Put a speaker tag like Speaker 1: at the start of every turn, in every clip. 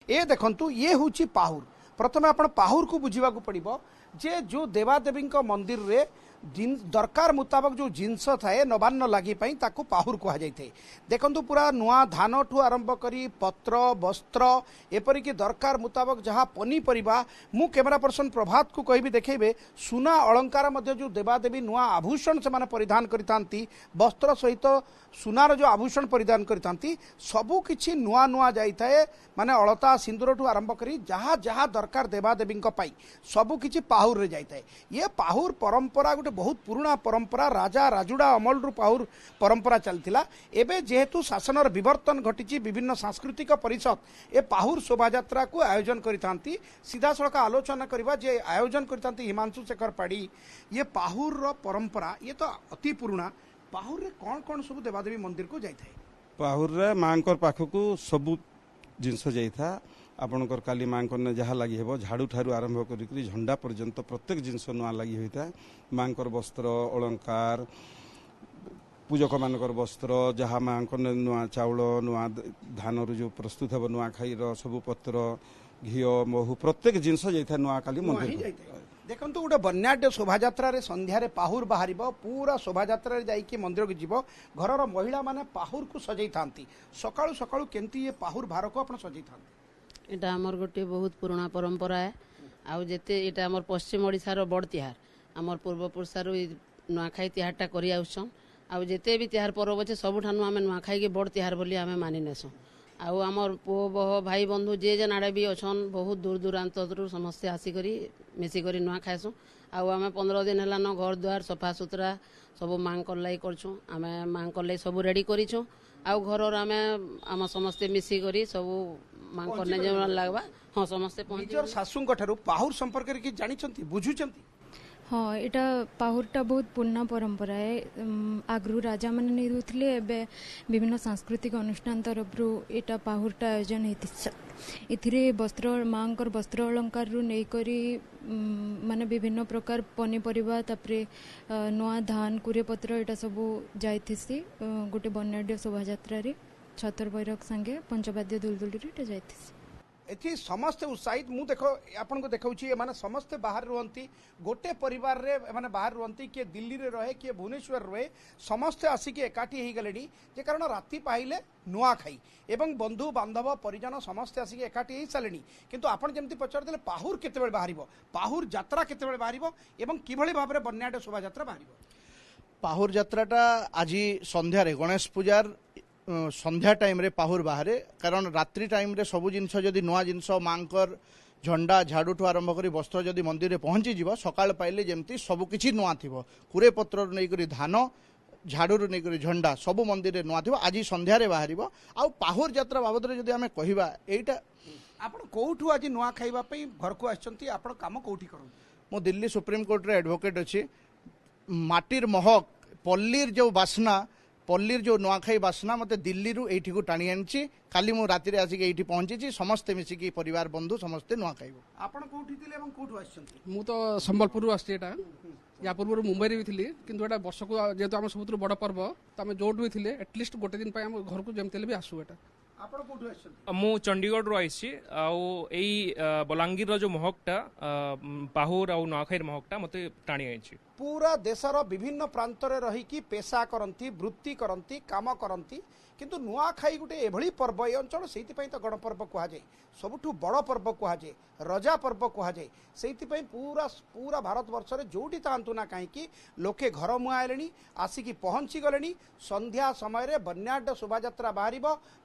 Speaker 1: ए देखंतु ये हूँ पाहुर। प्रथम आप पाहुर को बुझा पड़ो जे जो देवादेवी मंदिर रे दरकार मुताबक जो जिनस थाए नवान्न लगी पाहुर कह जाए। देखंतु पूरा नुआ धान ठू आरंभ करी पत्र वस्त्र एपरिक दरकार मुताबक जहाँ पनीपरिबा मु कैमरा पर्सन प्रभात को कहबी देखेबे सुना अलंकार मध्य जो देवादेवी नुआ आभूषण से परिधान करितांती वस्त्र सहित सुनार जो आभूषण परिधान करितांती सबु किछि नुआ नुआ जाइथाए माने अलता सिंदूर ठू आरंभ करी जहाँ जहाँ दरकार देवादेवी सबु किछि पाहुर रे जाइथाए। ये पाहुर परंपरा गोटे बहुत पुराना परंपरा राजा राजुड़ा अमल रु पाहुर परंपरा चलतिला। एबे जेहेतु शासनर विवर्तन घटी विभिन्न सांस्कृतिक परिषद ए पाहुर शोभायात्रा को आयोजन करितांती। सीधा सड़क आलोचना करबा जे आयोजन करितांती हिमांशु शेखर पाड़ी। ये पाहुर रो परंपरा ये तो अति पुराना। पाहुर रे कौन कौन सब देवादेवी मंदिर को जाइथाए?
Speaker 2: पाहुर रे मांकर पाखकू सबु जिनस जाइथा। आपणकर काली मांकर ने जहाँ लगी हे झाड़ू ठारू आरंभ करी झंडा पर्यंत प्रत्येक जिनस नुआ लगी होता है। मांकर वस्त्र अलंकार पूजक मानकर वस्त्र जहाँ मांकर नुआ चाउल नुआ धान जो प्रस्तुत हे नुआ खाई सबु पत्र घी महू प्रत्येक जिनस जाइथा नुआ काली मंदिर।
Speaker 1: देखो गोटे बन्याढ्य शोभायात्रा संध्यारे पाहुर बाहर पूरा शोभायात्रा जाइए मंदिर को जीव घर महिला माने पाहुर को सजई था। सकाळु सकाळु केमती ये पाहुर भार को आप सजई था?
Speaker 3: एटा आमर गोटे बहुत पुराना परंपरा है। आउ जेते एटा आमर पश्चिम ओडिशार बड़ तिहार आमर पूर्वपुरुषार नुआखाई तिहारटा करि आउछन। आउ जेते भी तिहार पर्व अच्छे सबुठानु आमे नुआखाई के बड़ तिहार बोली आमे मानि नेसु। आउ आमर पो बह भाई बंधु जे जेन आड़े भी अच्छन बहुत दूर दूरांत समस्ते आसिकरी मिसिकरी नुआ खाएसु। आउ आमे 15 दिन है न घर द्वार सफा सुतरा सब मांकर लाई करछुं। आमे मांकर लाई सब रेडी करिछुं। आउ घर आमे आम समस्ते मिसिकरी सब मांकर ने जे लागबा हाँ समस्ते
Speaker 1: निजर सासुंक ठारू पाहुर संपर्क रे कि जानिछंती बुझुछंती?
Speaker 4: हाँ एटा पाहुरटा बहुत पुराना परंपरा है। आगरू राजा माने नहीं रुथले एबे विभिन्न सांस्कृतिक अनुष्ठान तरफ एटा पाहुरटा आयोजन हेतिछ। इथिरे वस्त्र मांकर वस्त्र अलंकार रु नै करी माने विभिन्न प्रकार पनीपरिबा तापरे नुआ धान कुरे पत्र एटा सब जाइथिसी गोटे बन्याढ्य शोभायात्रा रे छतर बैरक संगे पंचवाद्य दुलदुली रे एटा जाइथिसी।
Speaker 1: एथि समस्त उत्साहित मु देखो आपन को देखाउछि माने समस्त बाहर रुहंती गोटे परिवार रे माने बाहर रुहंती के दिल्ली रे रहे के भुवनेश्वर रहे समस्त आसिके एकाठी हेई गलेडी जे कारण राति पाइले नुआ खाई एवं बंधु बांधव परिजन समस्त आसिके एकाठी हेई सालेनी। किंतु आपन जेमति पचार देले पाहुर केतेबेले बाहरिबो पाहुर यात्रा केतेबेले बाहरिबो एवं किभଳି भाबरे बन्याढ्य शोभा यात्रा बाहरिबो?
Speaker 5: पाहुर यात्राटा आज संध्या रे गणेश पूजार संध्या टाइम रे पाहुर बाहरे कारण रात्रि टाइम रे सबु जिनस जदि नुआ जिनस मांकर झंडा झाड़ू ठू आरंभ करी वस्त्र जदि मंदिर रे पहुंची जीव सकाळ पाइले जेमती सबु किछि नुआ थिबो कुरे पत्र नै करी धान झाड़ू नै करी झंडा सबु मंदिर रे नुआ थिबो। आज संध्या रे बाहरिबो। आ पाहुर यात्रा बाबद रे जदि हमें कहिबा एटा
Speaker 1: आपण कोठू आज नुआ खाइबा पई घर को आछंती आपण काम कोठी करू?
Speaker 5: मो दिल्ली सुप्रीम कोर्ट रे एडवोकेट अछि। माटीर महक पल्लीर जो बासना पल्लीर जो नुआखाई बासना मते दिल्ली रु एठी को टाणी आनछि। काली मु राति रे आसिक एठी पहुंची समस्ते मिसिकी परिवार बंधु समस्ते नुआखाइबो।
Speaker 1: आपण कोठी थिले एवं कोठू आछंती?
Speaker 6: मु तो संबलपुर रु आछि। एटा या पूर्व मुंबई रे भी थिली किंतु एटा वर्ष को जेतो हम सबुत्र बड़ पर्व त हम जोट भी थिले एटलिस्ट गोटे दिन पय हम घर को जेमतेले भी आसु। एटा
Speaker 1: आपण कोठू आछंती?
Speaker 7: मु चंडीगढ़ रु आइछि। आउ एई बलांगीर रो जो महकटा पाहुर आउ नुआखाई महकटा मते टाणी आइछि।
Speaker 1: पूरा देशर विभिन्न प्रांतरे रही कि पेशा करती वृत्ति करती काम करती किंतु नुआखाई गोटे एभली पर्व ए अंचल से तो गणपर्व कहुए सबुठू बड़ पर्व कहुए रजा पर्व कहुए से पूरा पूरा भारत वर्ष में जोटी थांतु ना कहीं लोके घर मुआले आसिकी पहुँची गले। संध्या समय बन्याढ्य शोभायात्रा बाहर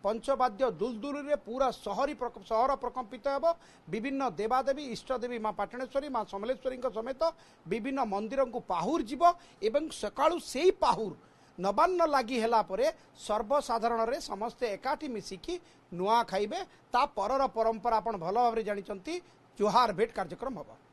Speaker 1: पंचवाद्य दुलदुली पूरा सहर प्रकम्पित हो। विभिन्न देवादेवी इष्टदेवी माँ पाटणेश्वरी माँ समलेश्वरी समेत विभिन्न मंदिर को पाहुर जीव एवं सकाळु सेई पाहुर नवान्न लगी हेला परे सर्वसाधारण रे समस्ते एकाठी मिसिकी नुआ खाइबे। ता परर परंपरा आपण भल भाव जानिचंती। जोहार भेट कार्यक्रम हबो।